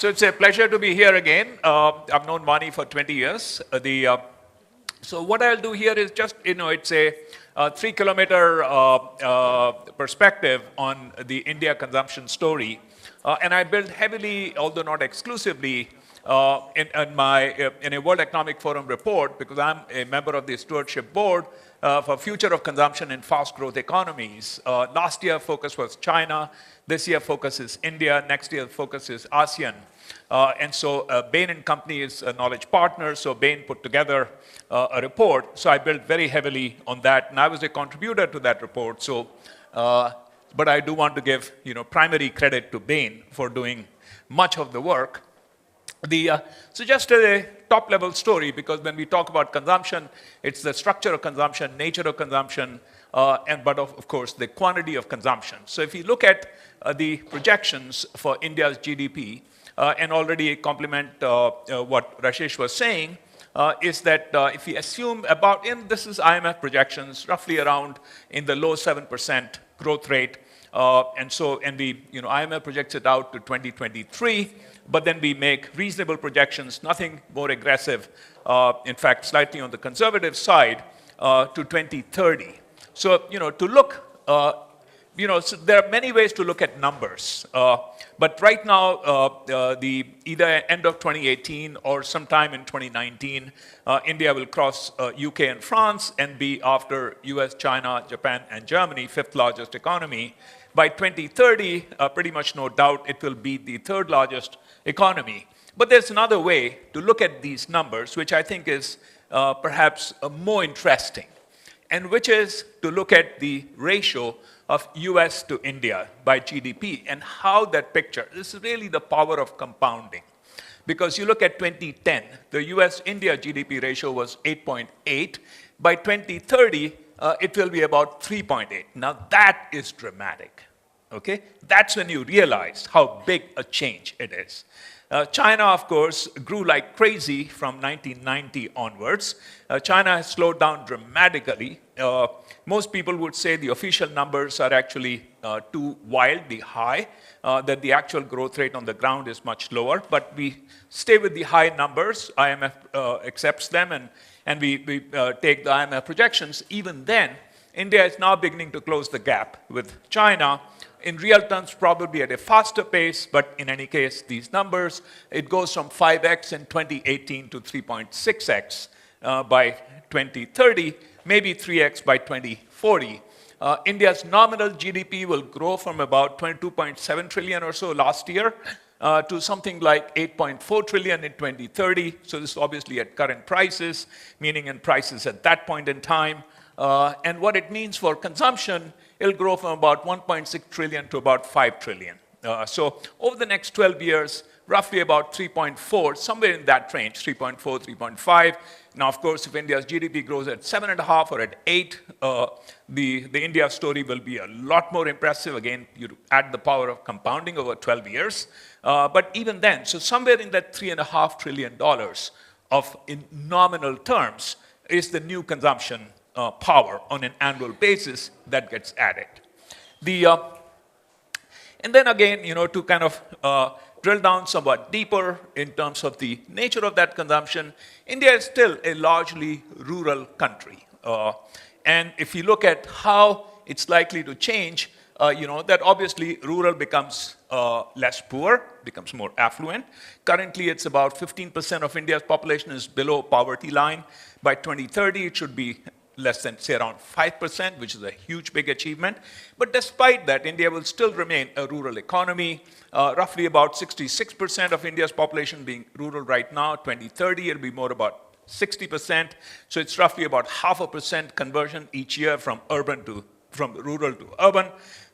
So it's a pleasure to be here again. I've known Vani for 20 years. So what I'll do here is just, it's a 3-kilometer perspective on the India consumption story. And I build heavily, although not exclusively, in a World Economic Forum report, because I'm a member of the stewardship board for future of consumption in fast growth economies. Last year focus was China. This year focus is India. Next year focus is ASEAN. And so Bain & Company is a knowledge partner. So Bain put together a report. So I built very heavily on that. And I was a contributor to that report. So, but I do want to give primary credit to Bain for doing much of the work. So just a top-level story, because when we talk about consumption, it's the structure of consumption, nature of consumption, but of course, the quantity of consumption. So if you look at the projections for India's GDP, and already complement what Rashesh was saying, is that if we assume this is IMF projections, roughly around in the low 7% growth rate, and IMF projects it out to 2023, but then we make reasonable projections, nothing more aggressive, in fact, slightly on the conservative side, to 2030. So, to look, so there are many ways to look at numbers. But right now, either end of 2018 or sometime in 2019, India will cross UK and France and be after US, China, Japan, and Germany, fifth largest economy. By 2030, pretty much no doubt, it will be the third largest economy. But there's another way to look at these numbers, which I think is perhaps more interesting, and which is to look at the ratio of US to India by GDP and how that picture, this is really the power of compounding. Because you look at 2010, the US-India GDP ratio was 8.8. By 2030, it will be about 3.8. Now that is dramatic, okay? That's when you realize how big a change it is. China, of course, grew like crazy from 1990 onwards. China has slowed down dramatically. Most people would say the official numbers are actually too wildly high, that the actual growth rate on the ground is much lower. But we stay with the high numbers. IMF accepts them, and we take the IMF projections. Even then, India is now beginning to close the gap with China. In real terms, probably at a faster pace, but in any case, these numbers, it goes from 5x in 2018 to 3.6x by 2030, maybe 3x by 2040. India's nominal GDP will grow from about 22.7 trillion or so last year to something like 8.4 trillion in 2030. So this is obviously at current prices, meaning in prices at that point in time. And what it means for consumption, it'll grow from about 1.6 trillion to about 5 trillion. So over the next 12 years, roughly about 3.4, somewhere in that range, 3.4, 3.5. Now, of course, if India's GDP grows at 7.5 or at 8, the India story will be a lot more impressive. Again, you add the power of compounding over 12 years. But even then, so somewhere in that $3.5 trillion in nominal terms is the new consumption power on an annual basis that gets added. And then again, to kind of drill down somewhat deeper in terms of the nature of that consumption, India is still a largely rural country. And if you look at how it's likely to change, that obviously rural becomes less poor, becomes more affluent. Currently, it's about 15% of India's population is below poverty line. By 2030, it should be less than, say, around 5%, which is a huge, big achievement. But despite that, India will still remain a rural economy. Roughly about 66% of India's population being rural right now. 2030, it'll be more about 60%. So it's roughly about 0.5% conversion each year from rural to urban.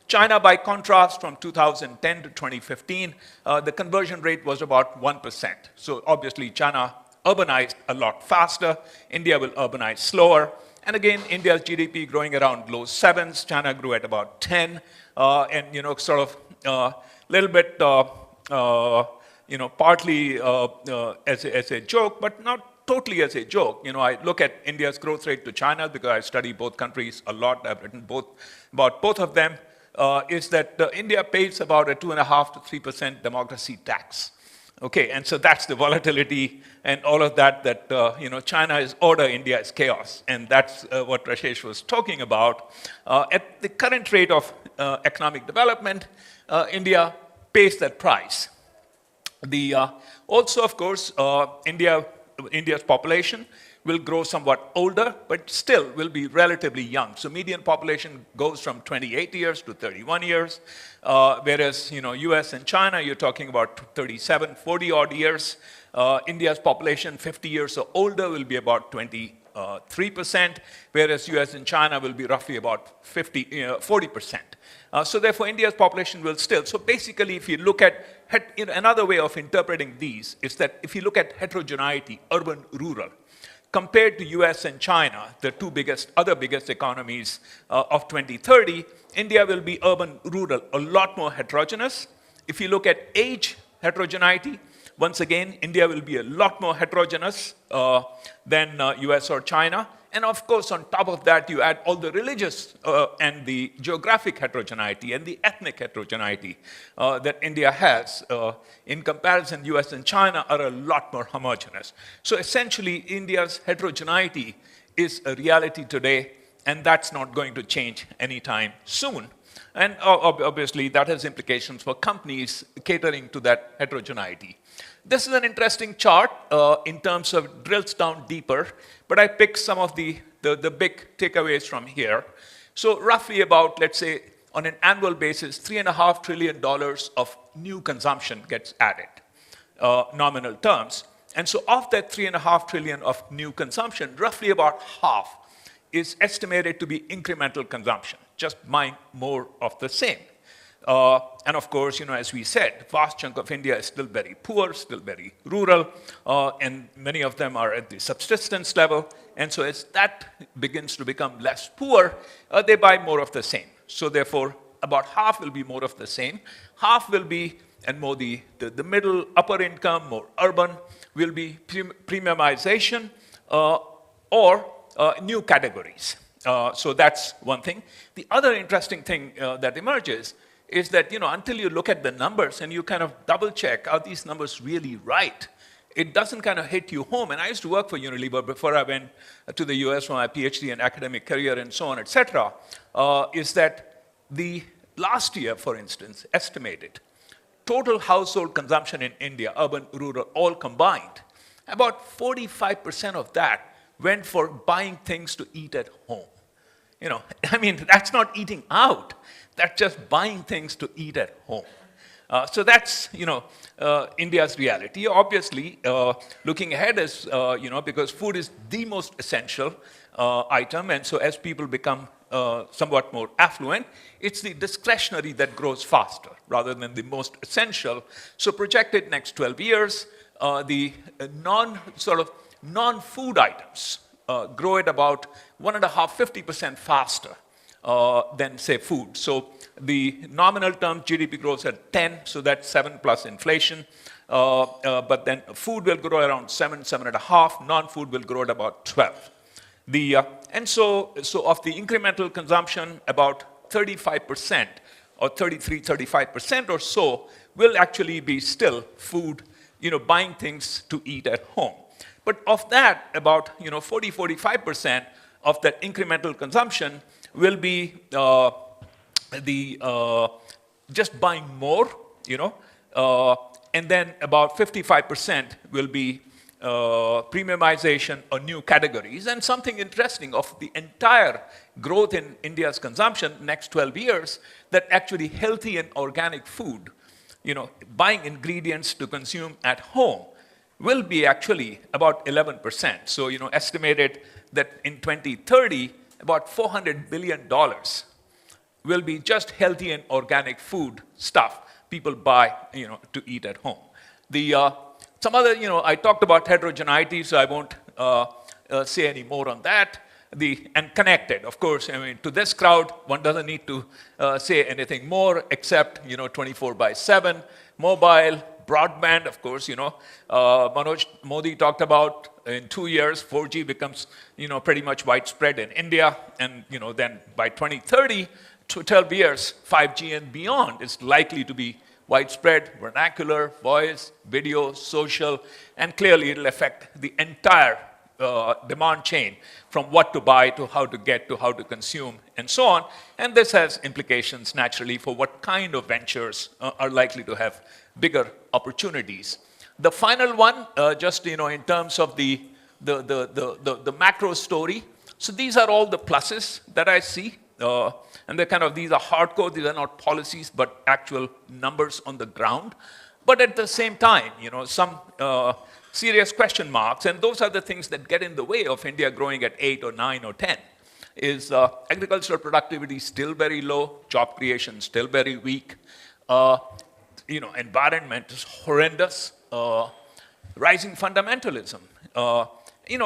China, by contrast, from 2010 to 2015, the conversion rate was about 1%. So obviously, China urbanized a lot faster. India will urbanize slower. And again, India's GDP growing around low 7s. China grew at about 10. And, sort of a little bit, partly as a joke, but not totally as a joke. I look at India's growth rate to China because I study both countries a lot. I've written about both of them. Is that India pays about a 2.5% to 3% democracy tax. Okay, and so that's the volatility and all of that, China is order, India is chaos. And that's what Rashesh was talking about. At the current rate of economic development, India pays that price. Also, of course, India's population will grow somewhat older, but still will be relatively young. So median population goes from 28 years to 31 years, whereas US and China, you're talking about 37, 40 odd years. India's population 50 years or older will be about 23%, whereas US and China will be roughly about 40%. So therefore, India's population will still. So basically, if you look at, another way of interpreting these is that if you look at heterogeneity, urban, rural, compared to US and China, the two other biggest economies of 2030, India will be urban, rural, a lot more heterogeneous. If you look at age heterogeneity, once again, India will be a lot more heterogeneous than US or China. And of course, on top of that, you add all the religious and the geographic heterogeneity and the ethnic heterogeneity that India has. In comparison, US and China are a lot more homogeneous. So essentially, India's heterogeneity is a reality today, and that's not going to change anytime soon. And obviously, that has implications for companies catering to that heterogeneity. This is an interesting chart in terms of drills down deeper, but I picked some of the big takeaways from here. So roughly about, let's say, on an annual basis, $3.5 trillion of new consumption gets added, nominal terms. And so of that $3.5 trillion of new consumption, roughly about half is estimated to be incremental consumption, just buying more of the same. And of course, as we said, vast chunk of India is still very poor, still very rural, and many of them are at the subsistence level. And so as that begins to become less poor, they buy more of the same. So therefore, about half will be more of the same. Half will be, and more the middle, upper income, more urban, will be premiumization or new categories. So that's one thing. The other interesting thing that emerges is that, until you look at the numbers and you kind of double check, are these numbers really right? It doesn't kind of hit you home. And I used to work for Unilever before I went to the US for my PhD and academic career and so on, et cetera, is that the last year, for instance, estimated total household consumption in India, urban, rural, all combined, about 45% of that went for buying things to eat at home. That's not eating out. That's just buying things to eat at home. So that's, India's reality. Obviously, looking ahead is, because food is the most essential item, and so as people become somewhat more affluent, it's the discretionary that grows faster rather than the most essential. So projected next 12 years, the non-food items grow at about 50% faster than, say, food. So the nominal term GDP grows at 10, so that's 7 plus inflation. But then food will grow around 7.5. Non-food will grow at about 12. And so of the incremental consumption, about 35% or 35% or so will actually be still food, buying things to eat at home. But of that, about 45% of that incremental consumption will be just buying more, and then about 55% will be premiumization or new categories. And something interesting of the entire growth in India's consumption next 12 years, that actually healthy and organic food, buying ingredients to consume at home, will be actually about 11%. So, estimated that in 2030, about $400 billion will be just healthy and organic food stuff people buy, to eat at home. Some other, I talked about heterogeneity, so I won't say any more on that. And connected, of course, to this crowd, one doesn't need to say anything more except, 24/7, mobile, broadband, of course, Manoj Modi talked about in 2 years, 4G becomes, pretty much widespread in India. And, then by 2030, to 12 years, 5G and beyond is likely to be widespread, vernacular, voice, video, social, and clearly it'll affect the entire demand chain from what to buy to how to get to how to consume and so on. And this has implications naturally for what kind of ventures are likely to have bigger opportunities. The final one, just in terms of the macro story. So these are all the pluses that I see. And these are hardcore, these are not policies, but actual numbers on the ground. But at the same time, some serious question marks, and those are the things that get in the way of India growing at 8 or 9 or 10. Is agricultural productivity still very low, job creation still very weak, environment is horrendous, rising fundamentalism,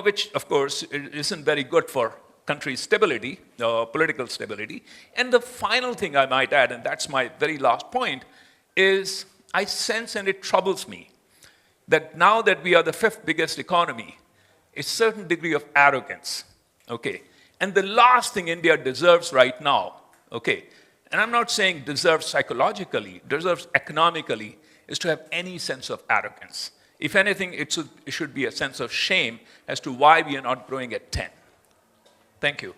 which of course isn't very good for country stability, political stability. And the final thing I might add, and that's my very last point, is I sense, and it troubles me, that now that we are the 5th biggest economy, a certain degree of arrogance, okay? And the last thing India deserves right now, okay, and I'm not saying deserves psychologically, deserves economically, is to have any sense of arrogance. If anything, it should be a sense of shame as to why we are not growing at 10. Thank you.